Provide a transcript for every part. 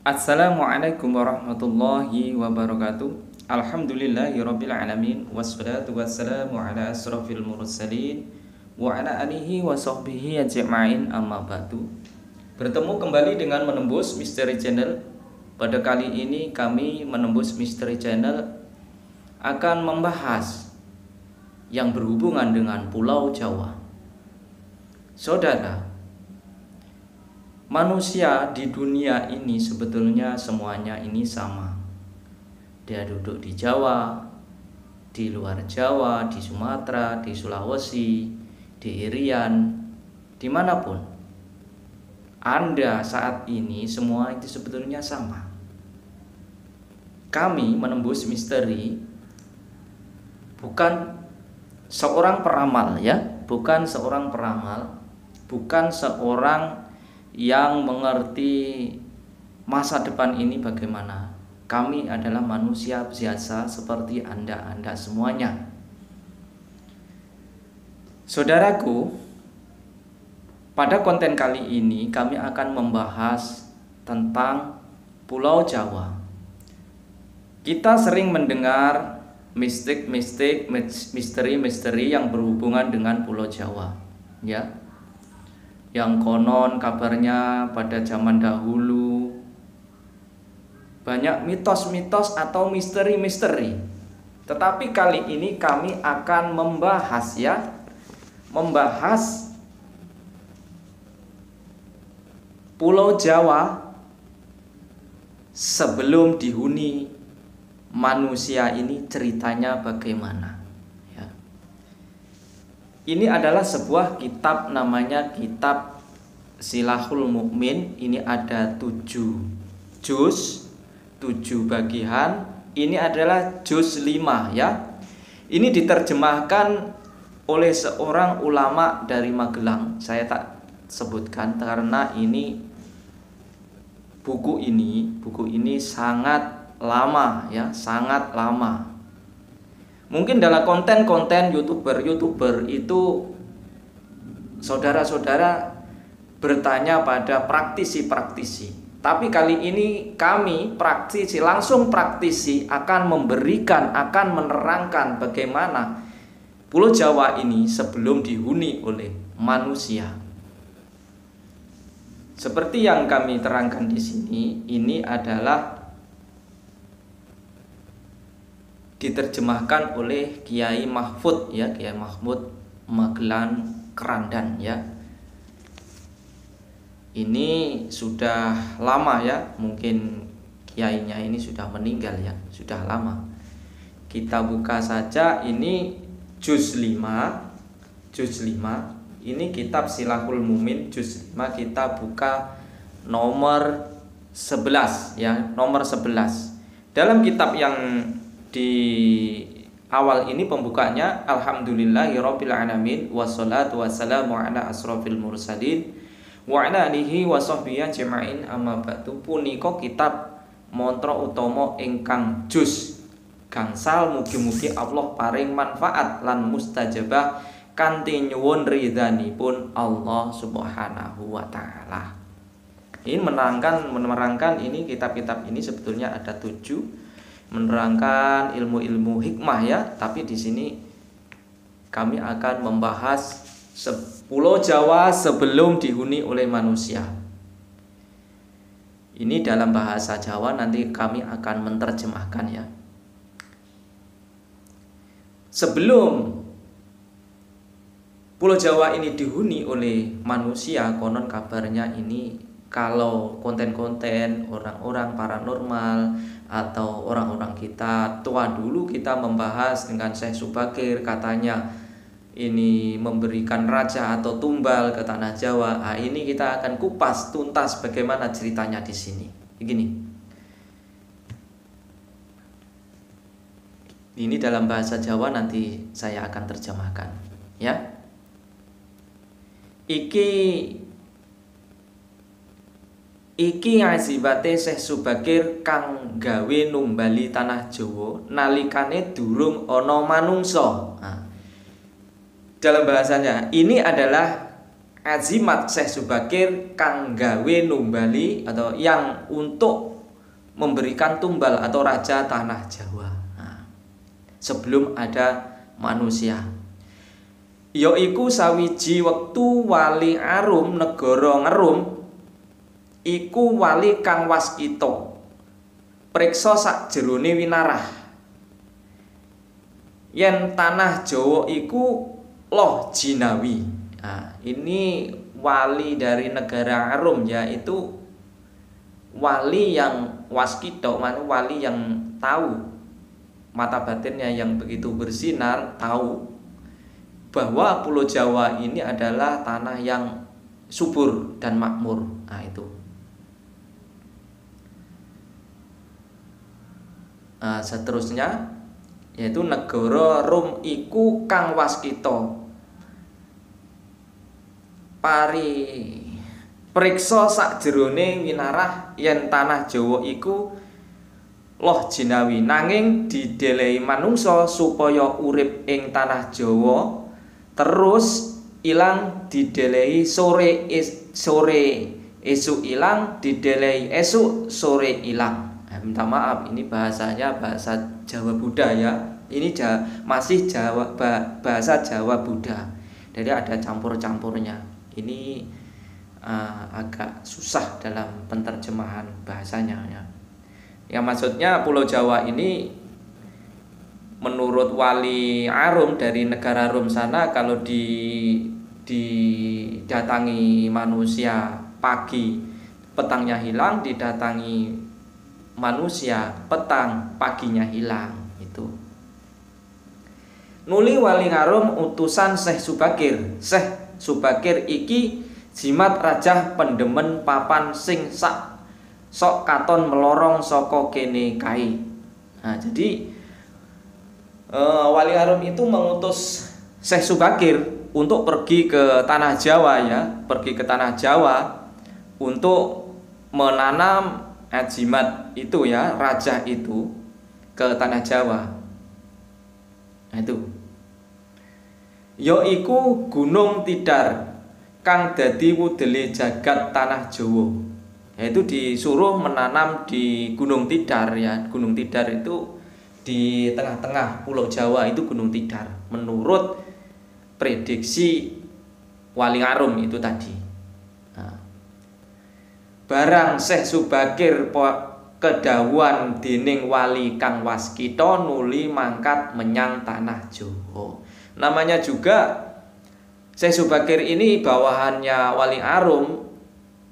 Assalamualaikum warahmatullahi wabarakatuh. Alhamdulillahirabbil alamin wassalatu wassalamu ala asrofil mursalin wa ala alihi wa sahbihi ajma'in amma ba'du. Bertemu kembali dengan Menembus Misteri Channel. Pada kali ini kami Menembus Misteri Channel akan membahas yang berhubungan dengan Pulau Jawa. Saudara, manusia di dunia ini sebetulnya semuanya ini sama. Dia duduk di Jawa, di luar Jawa, di Sumatera, di Sulawesi, di Irian, dimanapun Anda saat ini, semua itu sebetulnya sama. Kami menembus misteri bukan seorang peramal ya, bukan seorang peramal, bukan seorang yang mengerti masa depan ini bagaimana. Kami adalah manusia biasa seperti Anda semuanya. Saudaraku, pada konten kali ini kami akan membahas tentang Pulau Jawa. Kita sering mendengar misteri yang berhubungan dengan Pulau Jawa, ya. Yang konon kabarnya pada zaman dahulu banyak mitos-mitos atau misteri-misteri. Tetapi kali ini kami akan membahas Pulau Jawa sebelum dihuni manusia ini ceritanya bagaimana. Ini adalah sebuah kitab, namanya kitab Silahul Mukmin. Ini ada 7 juz, 7 bagian. Ini adalah juz 5 ya. Ini diterjemahkan oleh seorang ulama dari Magelang. Saya tak sebutkan karena buku ini sangat lama ya, sangat lama. Mungkin dalam konten-konten YouTuber itu saudara-saudara bertanya pada praktisi. Tapi kali ini kami langsung praktisi akan menerangkan bagaimana Pulau Jawa ini sebelum dihuni oleh manusia. Seperti yang kami terangkan di sini, ini adalah diterjemahkan oleh Kiai Mahfud ya, Kiai Mahfud Magelang Kerandan ya. Ini sudah lama ya, mungkin kiainya ini sudah meninggal ya, sudah lama. Kita buka saja, ini juz 5. Ini kitab Silahul Mukmin juz 5, kita buka nomor 11 ya, nomor 11. Dalam kitab yang di awal ini pembukanya alhamdulillahirabbil alamin wassalatu wassalamu ala asrofil mursalin wa ala alihi wa sahbihi ajma'in amma ba'du. Punika kitab mantra utama ingkang juz gangsal, mugi-mugi Allah paring manfaat lan mustajabah kanthi nyuwun ridhanipun Allah Subhanahu wa taala. Ini menerangkan ini kitab-kitab ini sebetulnya ada 7, menerangkan ilmu-ilmu hikmah ya, tapi di sini kami akan membahas Pulau Jawa sebelum dihuni oleh manusia. Ini dalam bahasa Jawa, nanti kami akan menerjemahkan ya. Sebelum Pulau Jawa ini dihuni oleh manusia, konon kabarnya ini kalau konten-konten orang-orang paranormal atau orang-orang kita tua dulu, kita membahas dengan Syekh Subakir, katanya ini memberikan raja atau tumbal ke tanah Jawa. Nah, ini kita akan kupas tuntas bagaimana ceritanya di sini. Begini. Ini dalam bahasa Jawa, nanti saya akan terjemahkan ya. Iki ngazibate Syekh Subakir kang gawe numbali tanah Jawa nalikane durung ana manungsa. Nah, dalam bahasanya ini adalah azimat Syekh Subakir kang gawe numbali atau yang untuk memberikan tumbal atau raja tanah Jawa. Nah, sebelum ada manusia. Yaiku sawiji wektu Wali Arum negara Ngerum iku wali kang waskita priksa sakjerone winarah yen tanah Jawa iku loh jinawi. Nah, ini wali dari negara Arum, yaitu wali yang waskita, wali yang tahu, mata batinnya yang begitu bersinar, tahu bahwa Pulau Jawa ini adalah tanah yang subur dan makmur. Nah, itu. Nah, seterusnya yaitu negara Rum iku kang waskita pari priksa sakjerone winarah yen tanah Jawa iku loh jinawi, nanging didelehi manungsa supaya urip ing tanah Jawa terus ilang didelehi sore esuk ilang didelehi esuk sore ilang. Minta maaf, ini bahasanya bahasa Jawa Buddha ya. Ini masih bahasa Jawa Buddha. Jadi ada campur-campurnya. Ini agak susah dalam penterjemahan bahasanya ya. Yang maksudnya Pulau Jawa ini menurut Wali Arum dari negara Rum sana, kalau didatangi manusia pagi petangnya hilang, didatangi manusia petang paginya hilang. Itu nuli Wali Arum utusan Syekh Subakir. Syekh Subakir iki jimat rajah pendemen papan sing sok katon melorong saka kene kae. Nah, jadi Wali Arum itu mengutus Syekh Subakir untuk pergi ke tanah Jawa ya, pergi ke tanah Jawa untuk menanam jimat itu ya, raja itu ke tanah Jawa. Nah, itu yaiku Gunung Tidar kang dadi wudele jagat tanah Jawa. Yaitu disuruh menanam di Gunung Tidar ya. Gunung Tidar itu di tengah-tengah Pulau Jawa, itu Gunung Tidar menurut prediksi Wali Arum itu tadi. Nah, barang Syekh Subakir kedawuhan dening wali kang waskita nuli mangkat menyang tanah Jawa. Namanya juga Syekh Subakir ini bawahannya Wali Arum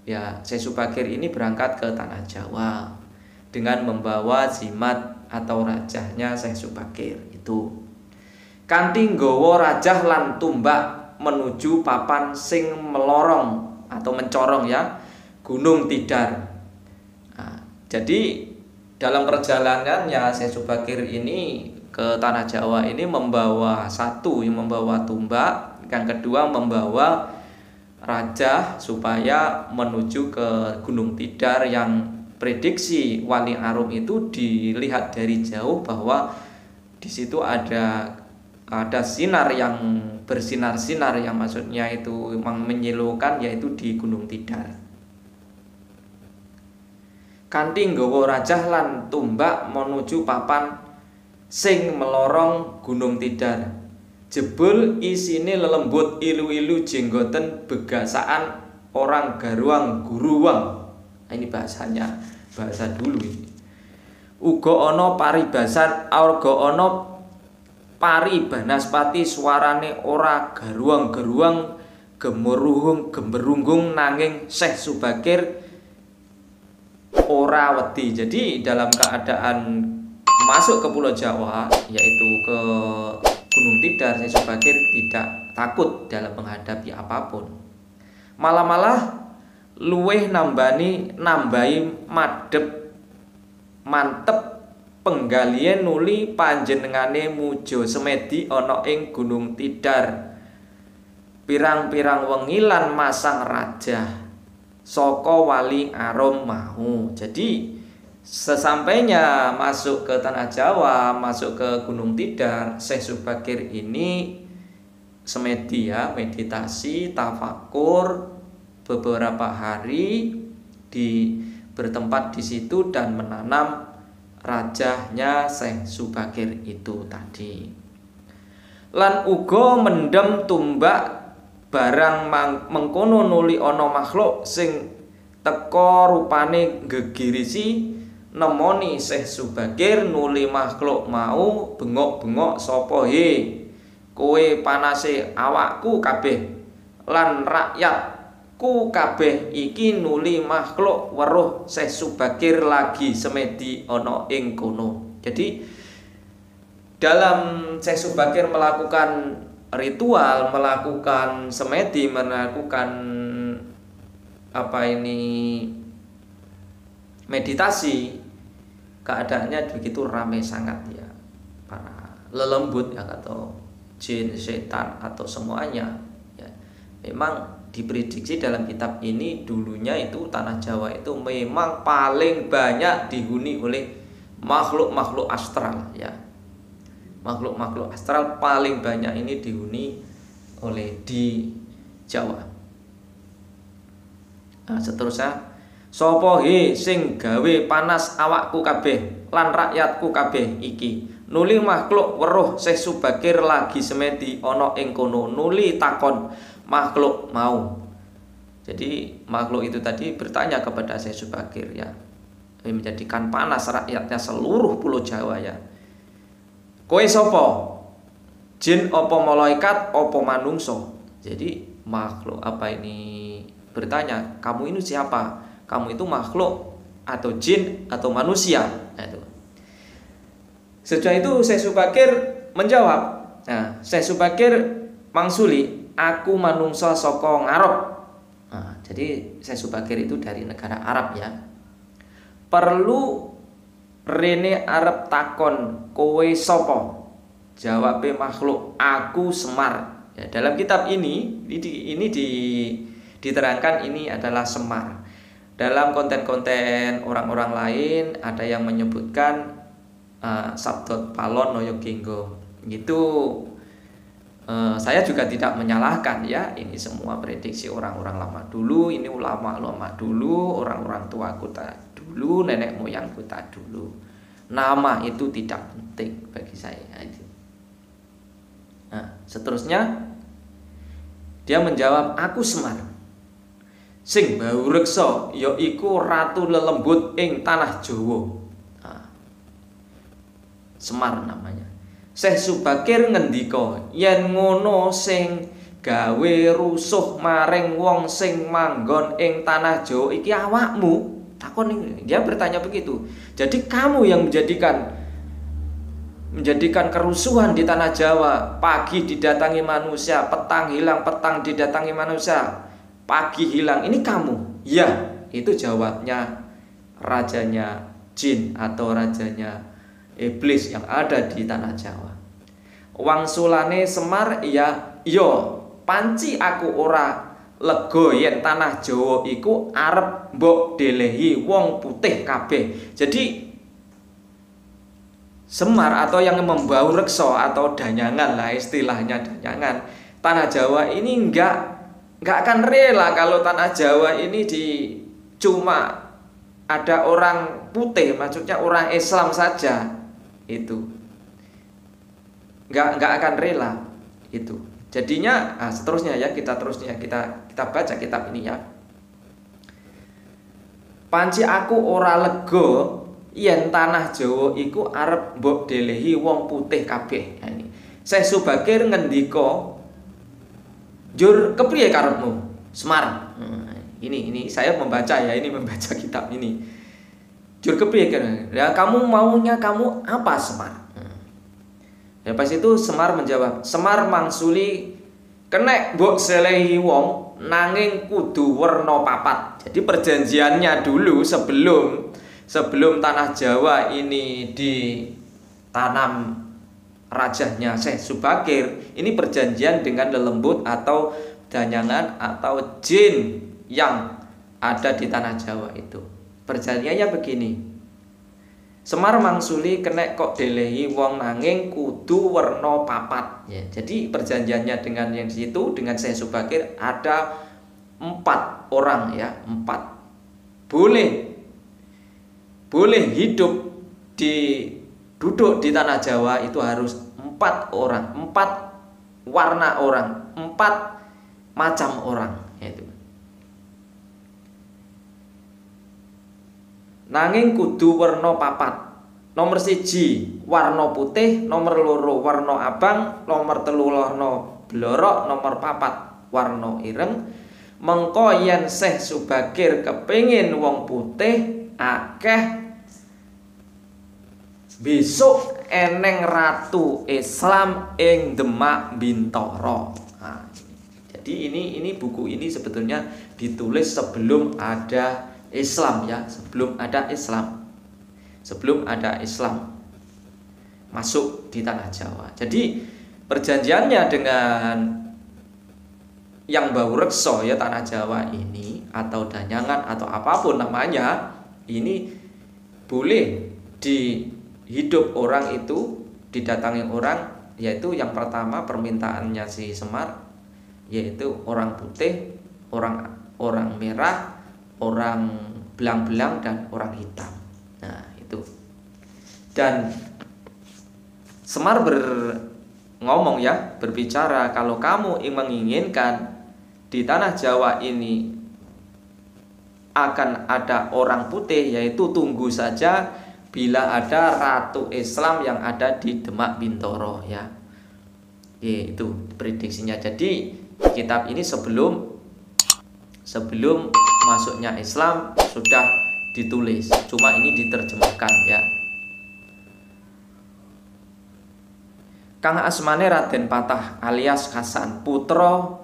ya. Syekh Subakir ini berangkat ke tanah Jawa dengan membawa jimat atau rajahnya Syekh Subakir itu. Kanthi nggawa rajah lan tumbak menuju papan sing melorong atau mencorong ya, Gunung Tidar. Nah, jadi dalam perjalanannya Syekh Subakir ini ke tanah Jawa ini membawa tumbak, yang kedua membawa rajah supaya menuju ke Gunung Tidar yang prediksi Wali Arum itu dilihat dari jauh bahwa di situ ada sinar yang bersinar-sinar, yang maksudnya itu memang menyilaukan, yaitu di Gunung Tidar. Kanthi nggawa rajah lan tumbak menuju papan sing melorong Gunung Tidar. Jebul isine lelembut ilu-ilu jenggoten begasaan orang garuang guruwang. Nah, ini bahasanya, bahasa dulu ini. Uga ana paribasar, uga ana pari banaspati suarane ora garuang-garuang gemerunggung nanging Syekh Subakir ora wedi. Jadi dalam keadaan masuk ke Pulau Jawa, yaitu ke Gunung Tidar, Syekh Subakir tidak takut dalam menghadapi apapun. Malah luweh nambahi mantep penggalian nuli panjenengane mujo semedi ana ing Gunung Tidar. Pirang-pirang wengi lan masang rajah saka Wali Arum mau. Jadi sesampainya masuk ke tanah Jawa, masuk ke Gunung Tidar, Syekh Subakir ini semedi ya, meditasi, tafakur beberapa hari di bertempat di situ dan menanam rajahnya Syekh Subakir itu tadi. Lan uga mendem tumbak barang mengkono nuli ana makhluk sing teka rupane gegirisi nemoni Syekh Subakir nuli makhluk mau bengok-bengok sapa he kowe panase awakku kabeh lan rakyatku kabeh iki nuli makhluk weruh Syekh Subakir lagi semedi ana ing kono. Jadi dalam Syekh Subakir melakukan ritual, melakukan semedi, melakukan meditasi, keadaannya begitu ramai sangat ya, para lelembut ya, atau jin, setan atau semuanya ya. Memang diprediksi dalam kitab ini dulunya itu tanah Jawa itu memang paling banyak dihuni oleh makhluk-makhluk astral ya. Makhluk-makhluk astral paling banyak ini dihuni oleh di Jawa. Nah, seterusnya sapa he sing gawe panas awakku kabeh lan rakyatku kabeh iki nuli makhluk weruh Syekh Subakir lagi semedi ana ing kono. Nuli takon makhluk mau. Jadi makhluk itu tadi bertanya kepada Syekh Subakir ya, menjadikan panas rakyatnya seluruh pulau Jawa ya. Kowe sapa? Jin apa malaikat apa manungso? Jadi makhluk bertanya, kamu ini siapa? Kamu itu makhluk atau jin atau manusia? Nah, itu. Setelah itu Syekh Subakir menjawab. Nah, Syekh Subakir mangsuli, aku manungsa saka ngarep. Nah, jadi Syekh Subakir itu dari negara Arab ya. Perlu rene arep takon kowe sapa? Jawabe makhluk, aku Semar. Ya, dalam kitab ini diterangkan ini adalah Semar. Dalam konten-konten orang-orang lain ada yang menyebutkan Sabdot Palon Noyogenggo. Itu saya juga tidak menyalahkan ya, ini semua prediksi orang-orang lama dulu, ini ulama-ulama dulu, orang-orang tua kita dulu, nenek moyang kita dulu. Nama itu tidak penting bagi saya. Nah, seterusnya dia menjawab, aku Semar. Sing bau reksa yaiku ratu lelembut ing tanah Jawa. Nah, Semar namanya. Syekh Subakir ngendika, yen ngono sing gawe rusuh maring wong sing manggon ing tanah Jawa iki awakmu. Takon ini, dia bertanya begitu. Jadi kamu yang menjadikan kerusuhan di tanah Jawa. Pagi didatangi manusia, petang hilang, petang didatangi manusia, pagi hilang. Ini kamu? Ya, itu jawabnya rajanya jin atau rajanya iblis yang ada di tanah Jawa. Wangsulane Semar, iya panci aku ora lega yen tanah Jawa iku arep mbok delehi wong putih kabeh. Jadi Semar atau yang membau reksa atau danyangan lah, istilahnya danyangan, tanah Jawa ini enggak akan rela kalau tanah Jawa ini cuma ada orang putih, maksudnya orang Islam saja, itu enggak akan rela itu. Jadinya seterusnya ya, kita baca kitab ini ya. Panci aku ora lega yen tanah Jawa iku arep mbok delehi wong putih kabeh. Nah, ini Syekh Subakir ngendika, "Jur kepriye karepmu, Semar?" Ini saya membaca ya, ini membaca kitab ini. Jur kepriye kan? Ya kamu maunya kamu apa, Semar? Ya pas itu Semar menjawab, Semar mangsuli kenek mbok selehi wong nanging kudu werna papat. Jadi perjanjiannya dulu sebelum tanah Jawa ini ditanam rajahnya Syekh Subakir, ini perjanjian dengan lelembut atau danyangan atau jin yang ada di tanah Jawa itu. Perjanjiannya begini, Semar mangsuli kenek kok delehi wong nanging kudu werna papat ya. Jadi perjanjiannya dengan yang di situ dengan Syekh Subakir ada 4 orang ya, 4. Boleh boleh hidup duduk di tanah Jawa itu harus 4 orang, 4 warna orang, 4 macam orang, yaitu. Nanging kudu werna 4. Nomor 1 warna putih, nomor 2 warna abang, nomor 3 warna blorok, nomor 4 warna ireng. Mengko yen Syekh Subakir kepengin wong putih akeh, besok eneng ratu Islam ing Demak Bintoro. Nah, jadi ini buku ini sebetulnya ditulis sebelum ada Islam ya, sebelum ada Islam masuk di tanah Jawa. Jadi perjanjiannya dengan yang Bau Rekso ya, tanah Jawa ini atau Danyangan atau apapun namanya, ini boleh hidup orang itu didatangi orang, yaitu yang pertama permintaannya si Semar, yaitu orang putih, orang merah, orang belang-belang dan orang hitam. Nah itu. Dan Semar ngomong ya, berbicara, kalau kamu menginginkan di tanah Jawa ini akan ada orang putih, yaitu tunggu saja bila ada ratu Islam yang ada di Demak Bintoro ya. Itu prediksinya. Jadi kitab ini sebelum masuknya Islam sudah ditulis, cuma ini diterjemahkan ya. Kang asmane Raden Patah alias Hasan, putra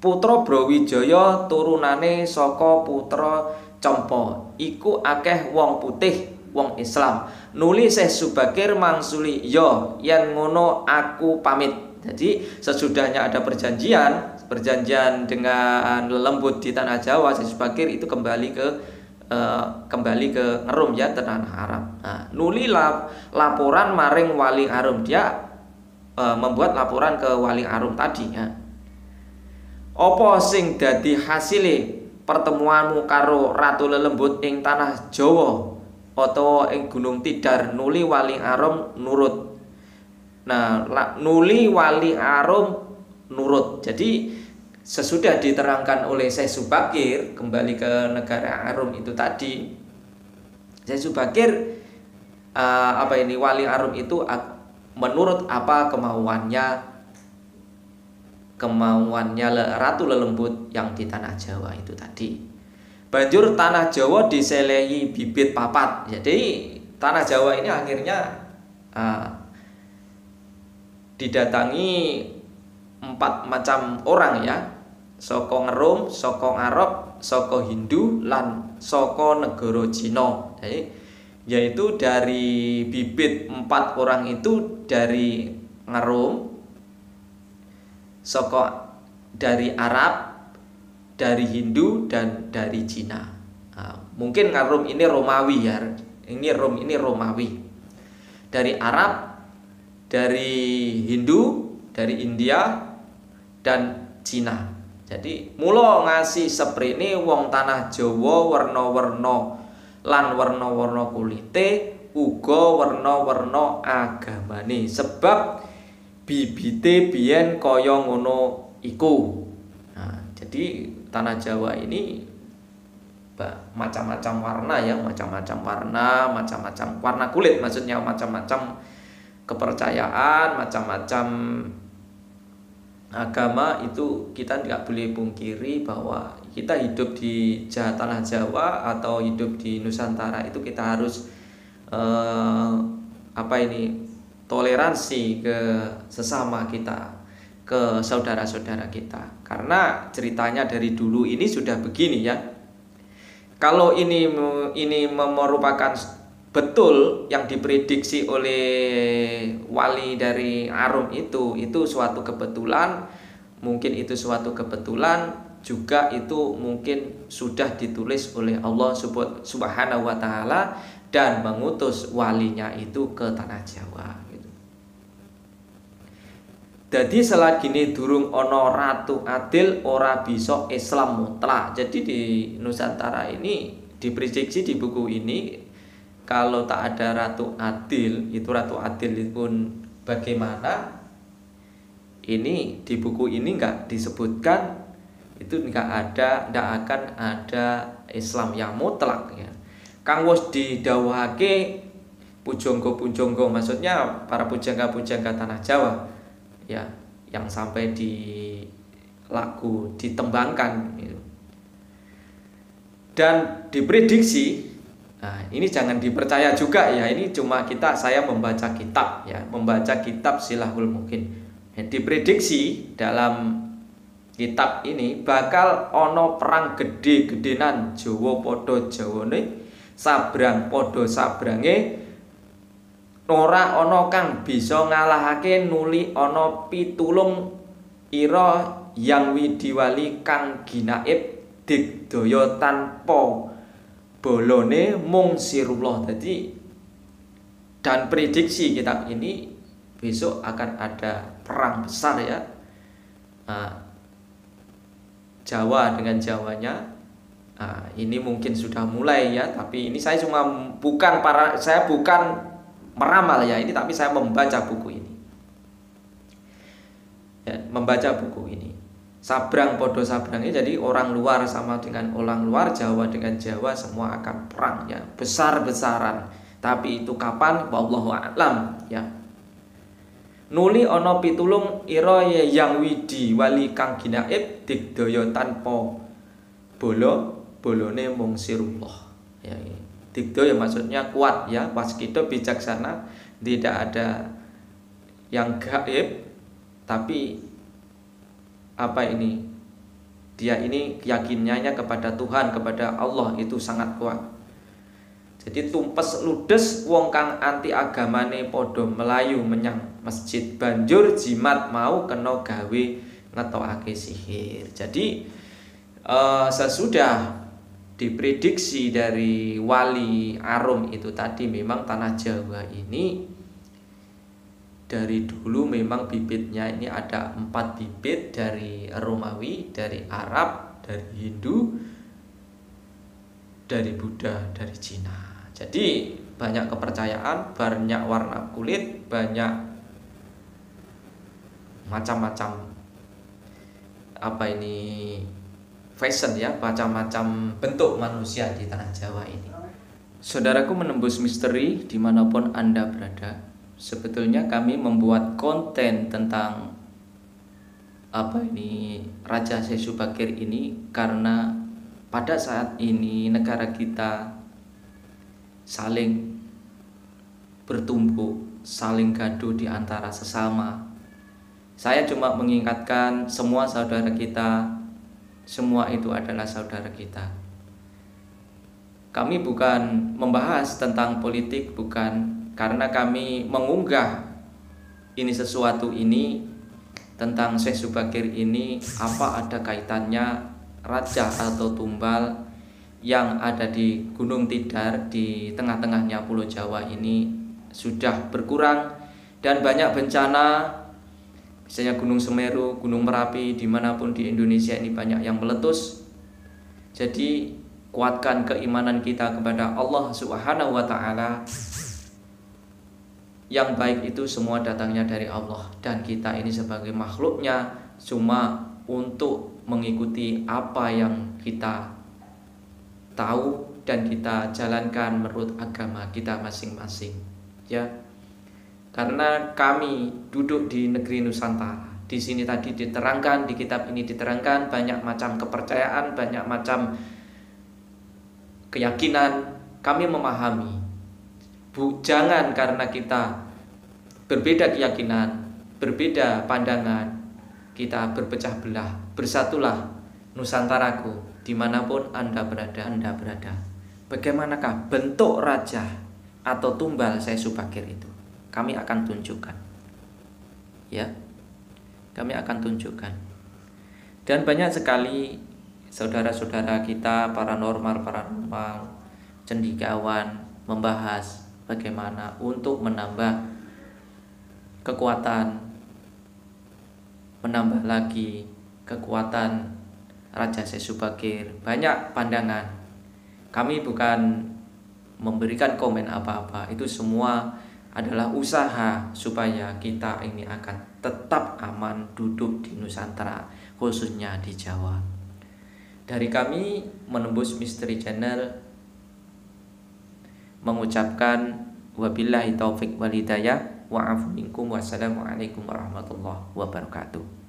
Brawijaya, turunane saka putra Campa. Iku akeh wong putih, wong Islam. Nuli Syekh Subakir mangsuli, "Yo, yen ngono aku pamit." Jadi sesudahnya ada perjanjian dengan lembut di tanah Jawa, Syekh Subakir itu kembali ke Ngerum ya, tanah Arab. Nah, nuli laporan maring Wali Arum, dia membuat laporan ke Wali Arum tadi ya. Apa sing dadi hasile pertemuanmu karo Ratu Lelembut ing tanah Jawa utawa ing Gunung Tidar? Nuli Wali Arum nurut. Nah, nuli Wali Arum nurut. Jadi sesudah diterangkan oleh Syekh Subakir kembali ke negara Arum itu tadi, Syekh Subakir Wali Arum itu menurut apa kemauannya Ratu Lelembut yang di tanah Jawa itu tadi. Banjur tanah Jawa diselehi bibit papat. Jadi tanah Jawa ini akhirnya didatangi 4 macam orang ya. Saka Ngerum, saka Arab, saka Hindu, lan saka negara Cina. Jadi yaitu dari bibit 4 orang itu dari Ngerum, dari Arab, dari Hindu, dan dari Cina. Nah, mungkin Ngerum ini Romawi ya, ini Romawi. Dari Arab, dari Hindu, dari India, dan Cina. Jadi mula ngasih seprene wong tanah Jawa werna-werna lan werna-werna kulite, uga werna-werna agamane, sebab bibite biyen kaya ngono iku. Nah, jadi tanah Jawa ini macam-macam warna ya, macam-macam warna kulit, maksudnya macam-macam kepercayaan, macam-macam agama. Itu kita tidak boleh pungkiri bahwa kita hidup di tanah Jawa atau hidup di Nusantara itu kita harus toleransi ke sesama kita, ke saudara-saudara kita. Karena ceritanya dari dulu ini sudah begini ya. Kalau ini merupakan betul yang diprediksi oleh wali dari Arum itu suatu kebetulan, mungkin itu suatu kebetulan juga, itu mungkin sudah ditulis oleh Allah Subhanahu wa Ta'ala dan mengutus walinya itu ke tanah Jawa gitu. Jadi selagi ini durung ono ratu adil ora bisa Islam mutlak. Jadi di Nusantara ini, di diprediksi di buku ini kalau tak ada Ratu Adil, itu Ratu Adil pun bagaimana? Ini di buku ini nggak disebutkan, itu nggak akan ada Islam yang mutlak ya. Kang wis didhawuhake pujangga-pujangga, maksudnya para pujangga-pujangga tanah Jawa ya, yang sampai di lagu ditembangkan gitu. Dan diprediksi, nah ini jangan dipercaya juga ya, ini cuma saya membaca kitab ya, membaca kitab Silahul Mungkin ya, diprediksi dalam kitab ini bakal ono perang gede-gedenan Jawa padha Jawane, sabrang padha sabrange, ora ana kang bisa ngalahake nuli ana pitulung ira yang widiwali kang ginaib digdaya tanpa bolone mung sirullah. Jadi dan prediksi kitab ini besok akan ada perang besar ya, Jawa dengan Jawanya. Ini mungkin sudah mulai ya, tapi ini saya bukan meramal ya ini, tapi saya membaca buku ini ya, membaca buku ini. Sabrang podo sabrangnya, jadi orang luar sama dengan orang luar, Jawa dengan Jawa, semua akan perang ya, besar-besaran. Tapi itu kapan? Wallahu a'lam ya. Nuli ana pitulung ira yang widi wali kang ginaib digdaya tanpa bolone mung sirullah ya. Digdaya maksudnya kuat ya, waskita bijaksana, tidak ada yang gaib, tapi dia ini keyakinannya kepada Tuhan, kepada Allah itu sangat kuat. Jadi tumpes ludes wong kang anti agamane padha melayu menyang masjid, banjur jimat mau kena gawe ngetokake sihir. Jadi sesudah diprediksi dari Wali Arum itu tadi, memang tanah Jawa ini dari dulu memang bibitnya ini ada 4 bibit, dari Romawi, dari Arab, dari Hindu, dari Buddha, dari Cina. Jadi banyak kepercayaan, banyak warna kulit, banyak macam-macam fashion ya, macam-macam bentuk manusia di tanah Jawa ini. Saudaraku menembus misteri dimanapun Anda berada, sebetulnya kami membuat konten tentang Raja Syekh Subakir ini karena pada saat ini negara kita saling bertumpuk, saling gaduh di antara sesama. Saya cuma mengingatkan semua saudara kita, semua itu adalah saudara kita. Kami bukan membahas tentang politik, bukan, karena kami mengunggah sesuatu ini tentang Syekh Subakir ini, apa ada kaitannya raja atau tumbal yang ada di Gunung Tidar di tengah-tengahnya Pulau Jawa ini sudah berkurang, dan banyak bencana, misalnya Gunung Semeru, Gunung Merapi, dimanapun di Indonesia ini banyak yang meletus. Jadi kuatkan keimanan kita kepada Allah Subhanahu wa Ta'ala. Yang baik itu semua datangnya dari Allah, dan kita ini sebagai makhluknya cuma untuk mengikuti apa yang kita tahu dan kita jalankan menurut agama kita masing-masing ya. Karena kami duduk di negeri Nusantara, di sini tadi diterangkan, di kitab ini diterangkan banyak macam kepercayaan, banyak macam keyakinan. Kami memahami, jangan karena kita berbeda keyakinan, berbeda pandangan, kita berpecah belah. Bersatulah Nusantaraku, dimanapun Anda berada. Bagaimanakah bentuk raja atau tumbal Syekh Subakir itu? Kami akan tunjukkan ya, kami akan tunjukkan. Dan banyak sekali saudara-saudara kita paranormal, cendekiawan membahas bagaimana untuk menambah kekuatan, menambah lagi kekuatan Raja Syekh Subakir. Banyak pandangan Kami bukan memberikan komen apa-apa, itu semua adalah usaha supaya kita ini akan tetap aman duduk di Nusantara, khususnya di Jawa. Dari kami Menembus Misteri Channel mengucapkan wabillahi taufik wal hidayah, wa'afu minkum, wassalamualaikum warahmatullahi wabarakatuh.